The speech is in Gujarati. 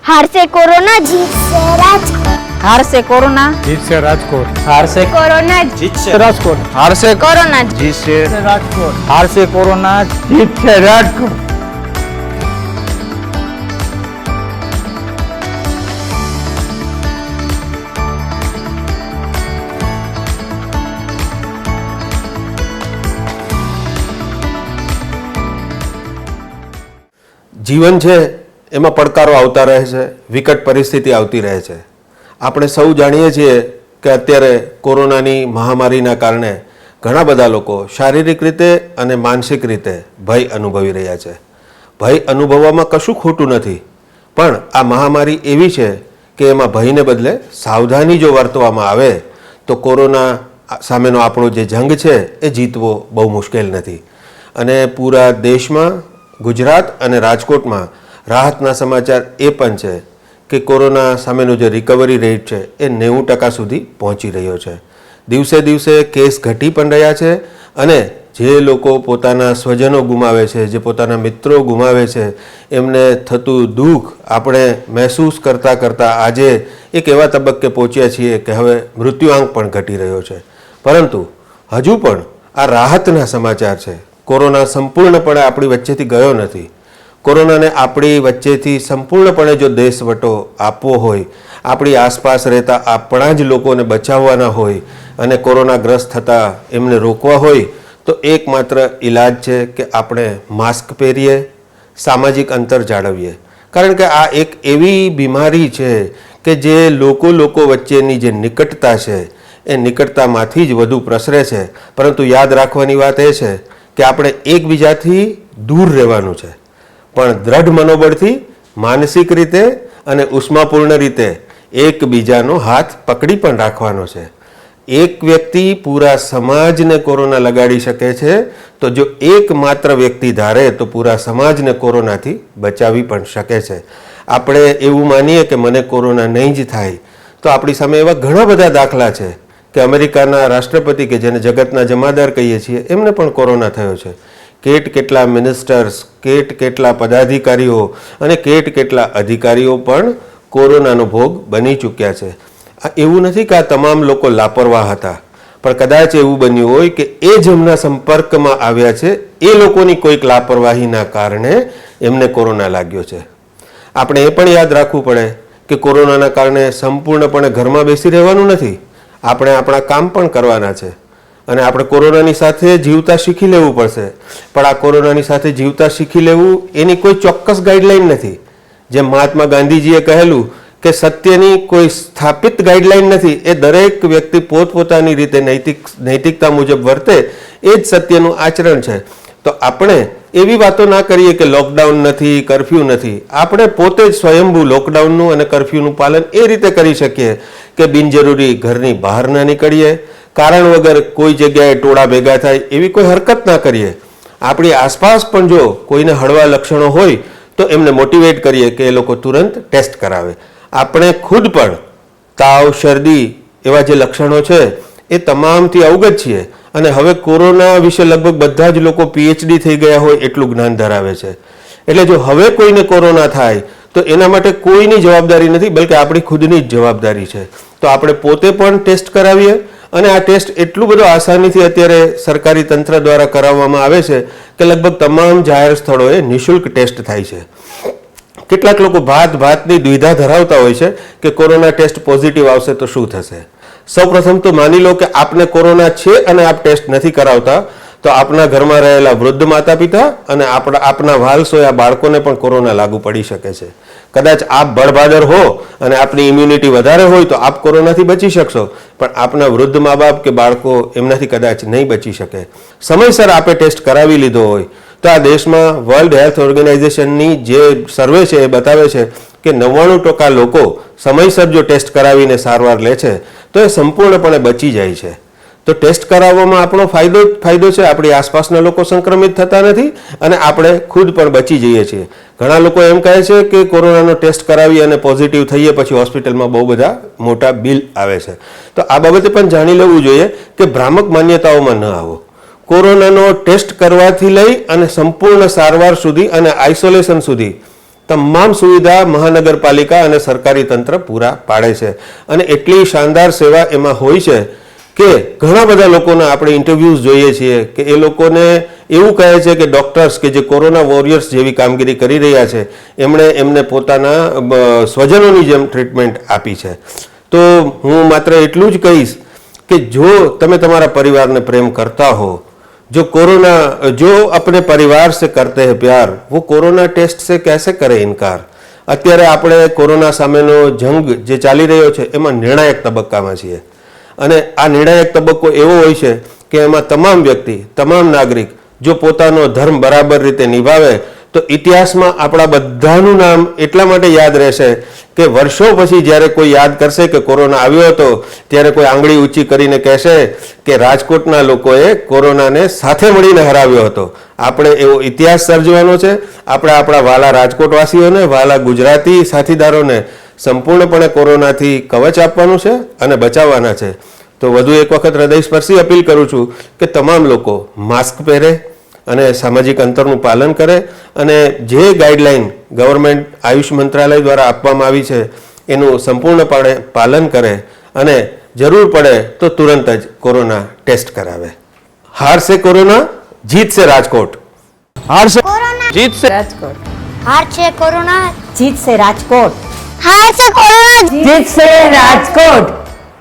हार से कोरोना, जीत से राजकोट। हार से कोरोना, जीत से राजकोट। हार से कोरोना, जीत से राजकोट। हार से कोरोना, जीत से राजकोट। हार से कोरोना, जीत से राजकोट। જીવન છે એમાં પડકારો આવતા રહે છે, વિકટ પરિસ્થિતિ આવતી રહે છે. આપણે સૌ જાણીએ છીએ કે અત્યારે કોરોનાની મહામારીના કારણે ઘણા બધા લોકો શારીરિક રીતે અને માનસિક રીતે ભય અનુભવી રહ્યા છે. ભય અનુભવવામાં કશું ખોટું નથી, પણ આ મહામારી એવી છે કે એમાં ભયને બદલે સાવધાની જો વર્તવામાં આવે તો કોરોના સામેનો આપણો જે જંગ છે એ જીતવો બહુ મુશ્કેલ નથી. અને પૂરા દેશમાં, ગુજરાત અને રાજકોટમાં રાહતના સમાચાર એ પણ છે કે કોરોના સામેનો જે રિકવરી રેટ છે એ 90% સુધી પહોંચી રહ્યો છે. દિવસે દિવસે કેસ ઘટી પણ રહ્યા છે અને જે લોકો પોતાના સ્વજનો ગુમાવે છે, જે પોતાના મિત્રો ગુમાવે છે, એમને થતું દુઃખ આપણે મહેસૂસ કરતાં કરતાં આજે એક એવા તબક્કે પહોંચ્યા છીએ કે હવે મૃત્યુઆંક પણ ઘટી રહ્યો છે. પરંતુ હજુ પણ આ રાહતના સમાચાર છે. કોરોના સંપૂર્ણપણે આપણી વચ્ચેથી ગયો નથી. કોરોનાને આપણી વચ્ચેથી સંપૂર્ણપણે જો દેશવટો આપવો હોય, આપણી આસપાસ રહેતા આપણા જ લોકોને બચાવવાના હોય અને કોરોનાગ્રસ્ત થતાં એમને રોકવા હોય તો એકમાત્ર ઈલાજ છે કે આપણે માસ્ક પહેરીએ, સામાજિક અંતર જાળવીએ. કારણ કે આ એક એવી બીમારી છે કે જે લોકો વચ્ચેની જે નિકટતા છે એ નિકટતામાંથી જ વધુ પ્રસરે છે. પરંતુ યાદ રાખવાની વાત એ છે કે આપણે એકબીજાથી દૂર રહેવાનું છે, પણ દ્રઢ મનોબળથી માનસિક રીતે અને ઉષ્માપૂર્ણ રીતે એકબીજાનો હાથ પકડી પણ રાખવાનો છે. એક વ્યક્તિ પૂરા સમાજને કોરોના લગાડી શકે છે, તો જો એકમાત્ર વ્યક્તિ ધારે તો પૂરા સમાજને કોરોનાથી બચાવી પણ શકે છે. આપણે એવું માનીએ કે મને કોરોના નહીં જ થાય, તો આપણી સામે એવા ઘણા બધા દાખલા છે કે અમેરિકાના રાષ્ટ્રપતિ કે જેને જગતના જમાદાર કહીએ છીએ એમને પણ કોરોના થયો છે. કેટલા મિનિસ્ટર્સ, કેટલા પદાધિકારીઓ અને કેટલા અધિકારીઓ પણ કોરોનાનો ભોગ બની ચૂક્યા છે. આ એવું નથી કે આ તમામ લોકો લાપરવાહ હતા, પણ કદાચ એવું બન્યું હોય કે એ જેમના સંપર્કમાં આવ્યા છે એ લોકોની કોઈક લાપરવાહીના કારણે એમને કોરોના લાગ્યો છે. આપણે એ પણ યાદ રાખવું પડે કે કોરોનાના કારણે સંપૂર્ણપણે ઘરમાં બેસી રહેવાનું નથી. આપણે આપણા કામ પણ કરવાના છે અને આપણે કોરોનાની સાથે જીવતા શીખી લેવું પડશે. પણ આ કોરોનાની સાથે જીવતા શીખી લેવું એની કોઈ ચોક્કસ ગાઈડલાઈન નથી. જેમ મહાત્મા ગાંધીજીએ કહેલું કે સત્યની કોઈ સ્થાપિત ગાઈડલાઈન નથી, એ દરેક વ્યક્તિ પોતપોતાની રીતે નૈતિકતા મુજબ વર્તે એ જ સત્યનું આચરણ છે. તો આપણે એવી વાતો ના કરીએ કે લોકડાઉન નથી, કરફ્યુ નથી. આપણે પોતે જ સ્વયંભૂ લોકડાઉનનું અને કરફ્યુનું પાલન એ રીતે કરી શકીએ કે બિનજરૂરી ઘરની બહાર ના નીકળીએ, કારણ વગર કોઈ જગ્યાએ ટોળા ભેગા થાય એવી કોઈ હરકત ના કરીએ. આપણી આસપાસ પણ જો કોઈને હળવા લક્ષણો હોય તો એમને મોટિવેટ કરીએ કે એ લોકો તુરંત ટેસ્ટ કરાવે. આપણે ખુદ પણ તાવ, શરદી એવા જે લક્ષણો છે એ તમામથી અવગત છીએ અને હવે કોરોના વિશે લગભગ બધા જ લોકો PhD થઈ ગયા હોય એટલું જ્ઞાન ધરાવે છે. એટલે જો હવે કોઈને કોરોના થાય તો એના માટે કોઈની જવાબદારી નથી, બલકે આપણી ખુદની જ જવાબદારી છે. તો આપણે પોતે પણ ટેસ્ટ કરાવીએ અને આ ટેસ્ટ એટલું બધો આસાનીથી અત્યારે સરકારી તંત્ર દ્વારા કરાવવામાં આવે છે કે લગભગ તમામ જાહેર સ્થળોએ નિઃશુલ્ક ટેસ્ટ થાય છે. કેટલાક લોકો ભાતની દ્વિધા ધરાવતા હોય છે કે કોરોના ટેસ્ટ પોઝિટિવ આવશે તો શું થશે. સૌપ્રથમ તો માની લો કે આપને કોરોના છે અને આપ ટેસ્ટ નથી કરાવતા, તો આપના ઘરમાં રહેલા વૃદ્ધ માતા પિતા અને આપના વાલસોયા બાળકોને પણ કોરોના લાગુ પડી શકે છે. કદાચ આપ બળભાદર હો અને આપની ઇમ્યુનિટી વધારે હોય તો આપ કોરોનાથી બચી શકશો, પણ આપના વૃદ્ધ મા બાપ કે બાળકો એમનાથી કદાચ નહીં બચી શકે. સમયસર આપે ટેસ્ટ કરાવી લીધો હોય તો આ દેશમાં વર્લ્ડ હેલ્થ ઓર્ગેનાઇઝેશનની જે સર્વે છે એ બતાવે છે કે 99% લોકો સમયસર જો ટેસ્ટ કરાવીને સારવાર લે છે તો એ સંપૂર્ણપણે બચી જાય છે. તો ટેસ્ટ કરાવવામાં આપણો ફાયદો છે, આપણી આસપાસના લોકો સંક્રમિત થતા નથી અને આપણે ખુદ પણ બચી જઈએ છીએ. ઘણા લોકો એમ કહે છે કે કોરોનાનો ટેસ્ટ કરાવી અને પોઝિટિવ થઈએ પછી હોસ્પિટલમાં બહુ બધા મોટા બિલ આવે છે. તો આ બાબતે પણ જાણી લેવું જોઈએ કે ભ્રામક માન્યતાઓમાં ન આવો. કોરોનાનો ટેસ્ટ કરવાથી લઈ અને સંપૂર્ણ સારવાર સુધી અને આઇસોલેશન સુધી તમામ સુવિધા મહાનગરપાલિકા અને સરકારી તંત્ર પૂરા પાડે છે અને એટલી શાનદાર સેવા એમાં હોય છે કે ઘણા બધા લોકોના આપણે ઇન્ટરવ્યૂઝ જોઈએ છીએ કે એ લોકોને એવું કહે છે કે ડૉક્ટર્સ કે જે કોરોના વોરિયર્સ જેવી કામગીરી કરી રહ્યા છે એમણે એમને પોતાના સ્વજનોની જેમ ટ્રીટમેન્ટ આપી છે. તો હું માત્ર એટલું જ કહીશ કે જો તમે તમારા પરિવારને પ્રેમ કરતા હો, जो अपने परिवार से करते हैं प्यार, वो कोरोना टेस्ट से कैसे करे इनकार. અત્યારે આપણે કોરોના સામેનો જંગ જે ચાલી રહ્યો છે એમાં નિર્ણાયક તબક્કામાં છીએ અને આ નિર્ણાયક તબક્કો એવો હોય છે કે એમાં તમામ વ્યક્તિ, તમામ નાગરિક જો પોતાનો ધર્મ બરાબર રીતે નિભાવે તો ઇતિહાસમાં આપણા બધાનું નામ એટલા માટે યાદ રહેશે કે વર્ષો પછી જ્યારે કોઈ યાદ કરશે કે કોરોના આવ્યો હતો ત્યારે કોઈ આંગળી ઊંચી કરીને કહેશે કે રાજકોટના લોકોએ કોરોનાને સાથે મળીને હરાવ્યો હતો. આપણે એવો ઇતિહાસ સર્જવાનો છે. આપણે આપણા વાલા રાજકોટવાસીઓને, વાલા ગુજરાતી સાથીદારોને સંપૂર્ણપણે કોરોનાથી કવચ આપવાનું છે અને બચાવવાના છે. તો વધુ એક વખત હૃદયસ્પર્શી અપીલ કરું છું કે તમામ લોકો માસ્ક પહેરે અને સામાજિક અંતરનું પાલન કરે અને જે ગાઈડલાઈન ગવર્મેન્ટ આયુષ મંત્રાલય દ્વારા આપવામાં આવી છે એનું સંપૂર્ણપણે પાલન કરે અને જરૂર પડે તો તુરંત જ કોરોના ટેસ્ટ કરાવે. હાર સે કોરોના, જીત સે રાજકોટ. हार से जीत से राजकोट. हार से कोरोना, जीत से राजकोट. हार से कोरोना, जीत से राजकोट.